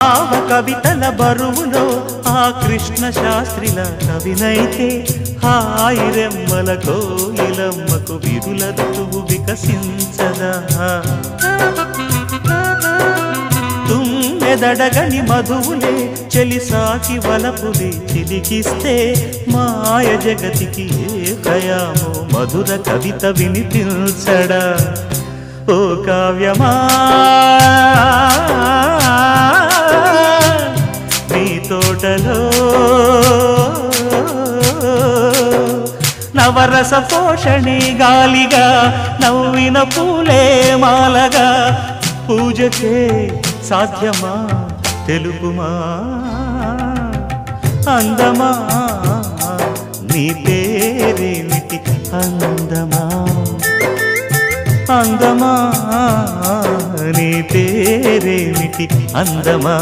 ఆవ కవితల బరువులో ఆ కృష్ణ శాస్త్రిల కవినైతే హాయి రెమ్మల కోయిలమ్మకు విరుల ఋతువు వికసించదా తుమ్మెదడగని మధువులే చెలిసాకి వలపులే చిలికిస్తే మాయ జగతికి ఏ భయామో మధుర కవిత వినిపించడా ఓ కావ్యమా నీ తోటలో నవరస పోషణి గాలిగా నవ్విన పూలే మాలగా పూజకే సాధ్యమా తెలుపుమా అందమా నీ పేరేమిటి అందమా అందమా నీ పేరేమిటి అందమా